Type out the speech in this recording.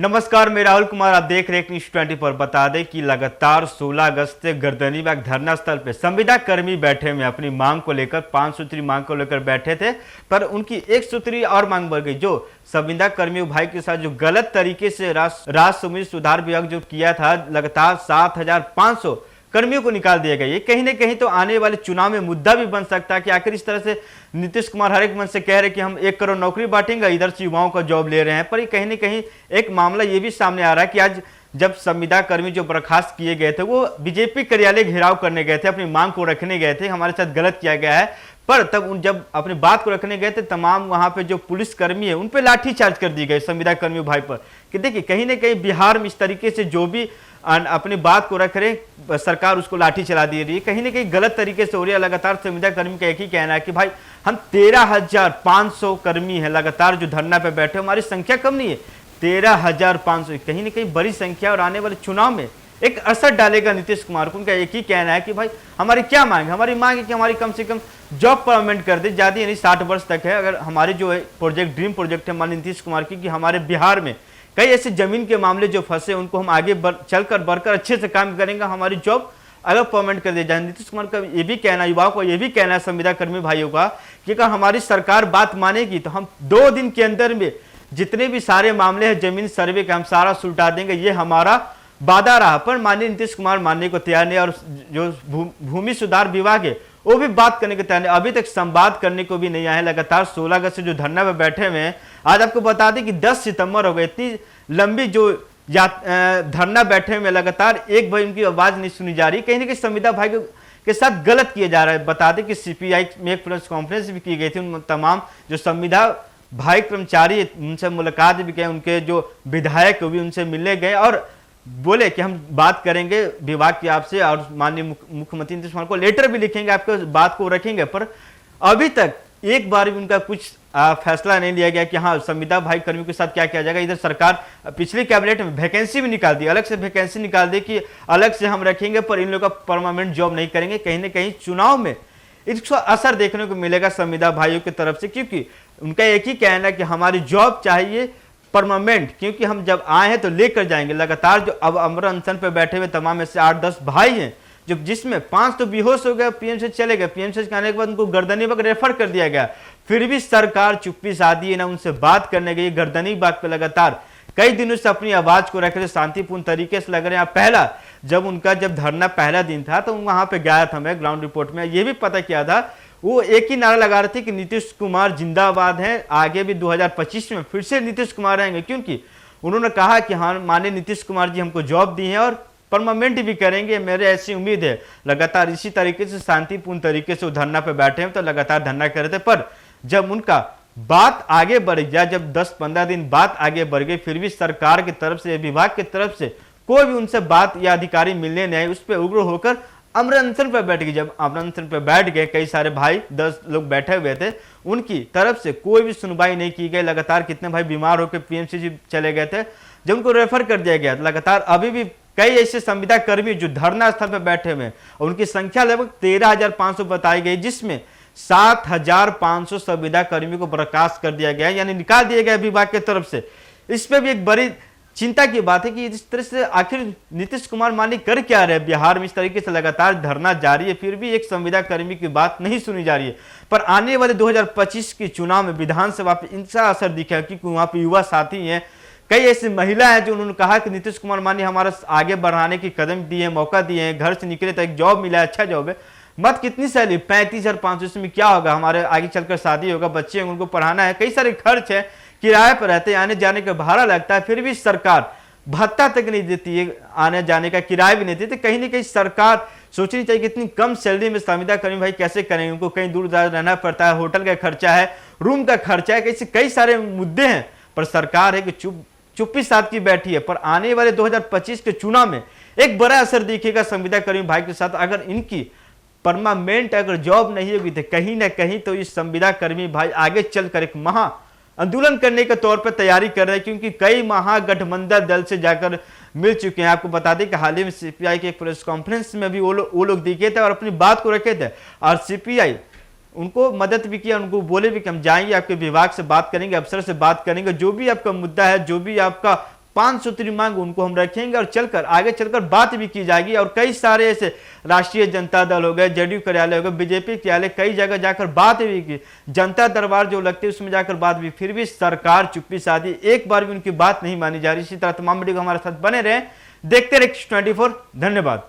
नमस्कार, मैं राहुल कुमार, आप देख रहे हैं न्यूज 20 पर। बता दें कि लगातार 16 अगस्त से गर्दनीबाग धरना स्थल पे संविदा कर्मी बैठे हुए अपनी मांग को लेकर 5 सूत्री मांग को लेकर बैठे थे, पर उनकी एक सूत्री और मांग बढ़ गई। जो संविदा कर्मियों भाई के साथ जो गलत तरीके से राष्ट्र सुधार विभाग जो किया था, लगातार 7,500 कर्मियों को निकाल दिया गया। ये कहीं ना कहीं तो आने वाले चुनाव में मुद्दा भी बन सकता है कि आखिर इस तरह से नीतीश कुमार हर एक मन से कह रहे कि हम 1 करोड़ नौकरी बांटेंगे, इधर से युवाओं का जॉब ले रहे हैं। पर ये कहीं ना कहीं एक मामला ये भी सामने आ रहा है कि आज जब संविदा कर्मी जो बर्खास्त किए गए थे वो बीजेपी कार्यालय घेराव करने गए थे, अपनी मांग को रखने गए थे, हमारे साथ गलत किया गया है। पर तब उन जब अपनी बात को रखने गए थे, तमाम वहां पे जो पुलिस कर्मी है उन पे लाठीचार्ज कर दी गई संविदा कर्मियों भाई पर। कि देखिए कहीं ना कहीं बिहार में इस तरीके से जो भी अपनी बात को रख रहे, सरकार उसको लाठी चला दे रही है, कहीं ना कहीं गलत तरीके से हो रही है। लगातार संविदा कर्मी का एक ही कहना है कि भाई हम 13,500 कर्मी है लगातार जो धरना पे बैठे, हमारी संख्या कम नहीं है, 13,500 कहीं ना कहीं बड़ी संख्या और आने वाले चुनाव में एक असर डालेगा नीतीश कुमार को। उनका एक ही कहना है कि भाई हमारी क्या मांग है, हमारी मांग है कि हमारी कम से कम जॉब परमानेंट कर दे, ज्यादा यानी 60 वर्ष तक है। अगर हमारी जो प्रोजेक्ट ड्रीम प्रोजेक्ट है माननीय नीतीश कुमार की कि हमारे बिहार में कई ऐसे जमीन के मामले जो फंसे उनको हम आगे चलकर बढ़कर अच्छे से काम करेंगे, हमारी जॉब अगर परमानेंट कर दिया जाए। नीतीश कुमार का ये भी कहना, युवाओं को ये भी कहना है संविदा कर्मी भाइयों का कि अगर हमारी सरकार बात मानेगी तो हम 2 दिन के अंदर में जितने भी सारे मामले हैं जमीन सर्वे के हम सारा सुलटा देंगे, ये हमारा वादा रहा। पर माननीय नीतीश कुमार मानने को तैयार नहीं और जो भूमि सुधार विभाग है वो भी बात करने को तैयार नहीं, अभी तक संवाद करने को भी नहीं आए। लगातार 16 अगस्त से जो धरना पे बैठे हुए हैं, आज आपको बता दें कि 10 सितंबर हो गए, इतनी लंबी जो धरना बैठे हुए लगातार एक भाई उनकी आवाज नहीं सुनी जा रही। कहीं ना कहीं संविदा भाई के साथ गलत किया जा रहा है। बता दें कि सीपीआई में एक प्रेस कॉन्फ्रेंस भी की गई थी, उन तमाम जो संविदा भाई कर्मचारी उनसे मुलाकात भी की, उनके जो विधायक भी उनसे मिलने गए और बोले कि हम बात करेंगे विभाग की आपसे और माननीय मुख्यमंत्री नीतीश कुमार को लेटर भी लिखेंगे, आपको बात को रखेंगे। पर अभी तक एक बार भी उनका कुछ फैसला नहीं लिया गया कि हाँ संविदा भाई कर्मियों के साथ क्या किया जाएगा। इधर सरकार पिछली कैबिनेट में वैकेंसी भी निकाल दी, अलग से वैकेंसी निकाल दी कि अलग से हम रखेंगे, पर इन लोगों का परमानेंट जॉब नहीं करेंगे। कहीं ना कहीं चुनाव में इसका असर देखने को मिलेगा संविदा भाइयों की तरफ से, क्योंकि उनका एक ही कहना है कि हमारी जॉब चाहिए परमानेंट, क्योंकि हम जब आए हैं तो लेकर जाएंगे। लगातार जो अब अमर अनशन पे बैठे हुए तमाम में से 8-10 भाई हैं जो जिसमें 5 तो बेहोश हो गए, पीएमसी चले गए, पीएमसी आने के बाद उनको गर्दनीबाग रेफर कर दिया गया। फिर भी सरकार चुप्पी साधी है, ना उनसे बात करने गई। गर्दनीबाग पे लगातार कई दिनों से अपनी आवाज को रख रहे, शांतिपूर्ण तरीके से लग रहे हैं। पहला जब धरना पहला दिन था तो वहां पे गया था मैं ग्राउंड रिपोर्ट में, ये भी पता किया था, वो एक ही नारा लगा रहे थे कि नीतीश कुमार जिंदाबाद हैं, आगे भी 2025 में फिर से नीतीश कुमार आएंगे, क्योंकि उन्होंने कहा कि हाँ माननीय नीतीश कुमार जी हमको जॉब दी है और परमानेंट भी करेंगे, मेरे ऐसी उम्मीद है। लगातार इसी तरीके से शांतिपूर्ण तरीके से वो धरना पे बैठे हैं, तो लगातार धरना कर रहे थे। पर जब उनका बात आगे बढ़ गया, जब 10-15 दिन बात आगे बढ़ गई, फिर भी सरकार की तरफ से, विभाग की तरफ से कोई भी उनसे बात या अधिकारी मिलने नहीं आए, उस पर उग्र होकर अमर अनशन पर बैठ गए। जब अमर अनशन पर बैठ गए, कई सारे भाई 10 लोग बैठे हुए थे, उनकी तरफ से कोई भी सुनवाई नहीं की गई। लगातार कितने भाई बीमार होकर पीएमसी चले गए थे, जब उनको रेफर कर दिया गया। लगातार अभी भी कई ऐसे संविदा कर्मी जो धरना स्थल पर बैठे हुए हैं, उनकी संख्या लगभग 13,500 बताई गई, जिसमें 7,500 संविदा कर्मियों को बर्खास्त कर दिया गया, यानी निकाल दिया गया विभाग की तरफ से। इस पर भी एक बड़ी चिंता की बात है कि इस तरह से आखिर नीतीश कुमार मानी कर क्या रहे। बिहार में इस तरीके से लगातार धरना जारी है, फिर भी एक संविदा कर्मी की बात नहीं सुनी जा रही है। पर आने वाले 2025 के चुनाव में विधानसभा पर इनका असर दिखा, क्योंकि वहां पर युवा साथी हैं, कई ऐसी महिला है जो उन्होंने कहा कि नीतीश कुमार मानी हमारा आगे बढ़ाने की कदम दिए, मौका दिए हैं, घर से निकले तो एक जॉब मिला है, अच्छा जॉब है। मत कितनी सैलरी 35,500, इसमें क्या होगा, हमारे आगे चलकर शादी होगा, बच्चे हैं उनको पढ़ाना है, कई सारे खर्च है, किराए पर रहते हैं, आने जाने का भाड़ा लगता है, फिर भी सरकार भत्ता तक नहीं देती है, आने जाने का किराया भी नहीं देती। कहीं ना कहीं सरकार सोचनी चाहिए कि इतनी कम सैलरी में संविदा कर्मी भाई कैसे करेंगे, उनको कहीं दूर रहना पड़ता है, होटल का खर्चा है, रूम का खर्चा है, कई सारे मुद्दे हैं। पर सरकार है कि चुप्पी साध की बैठी है। पर आने वाले 2025 के चुनाव में एक बड़ा असर दिखेगा संविदा कर्मी भाई के साथ। अगर इनकी परमानेंट अगर जॉब नहीं होगी तो कहीं ना कहीं तो इस संविदा कर्मी भाई आगे चलकर एक महा आंदोलन करने के तौर पर तैयारी कर रहे हैं, क्योंकि कई महागठबंधन दल से जाकर मिल चुके हैं। आपको बता दें कि हाल ही में सीपीआई के एक प्रेस कॉन्फ्रेंस में भी वो लोग दिखे थे और अपनी बात को रखे थे, और सीपीआई उनको मदद भी किया, उनको बोले भी कि हम जाएंगे आपके विभाग से बात करेंगे, अफसर से बात करेंगे, जो भी आपका मुद्दा है, जो भी आपका पांच सूत्री मांग उनको हम रखेंगे और चलकर आगे चलकर बात भी की जाएगी। और कई सारे ऐसे राष्ट्रीय जनता दल हो गए, जेडीयू कार्यालय हो गए, बीजेपी कार्यालय, कई जगह जाकर बात भी की, जनता दरबार जो लगती है उसमें जाकर बात भी, फिर भी सरकार चुप्पी साधी, एक बार भी उनकी बात नहीं मानी जा रही। इसी तरह तमाम वीडियो हमारे साथ बने रहे, देखते रहे 24। धन्यवाद।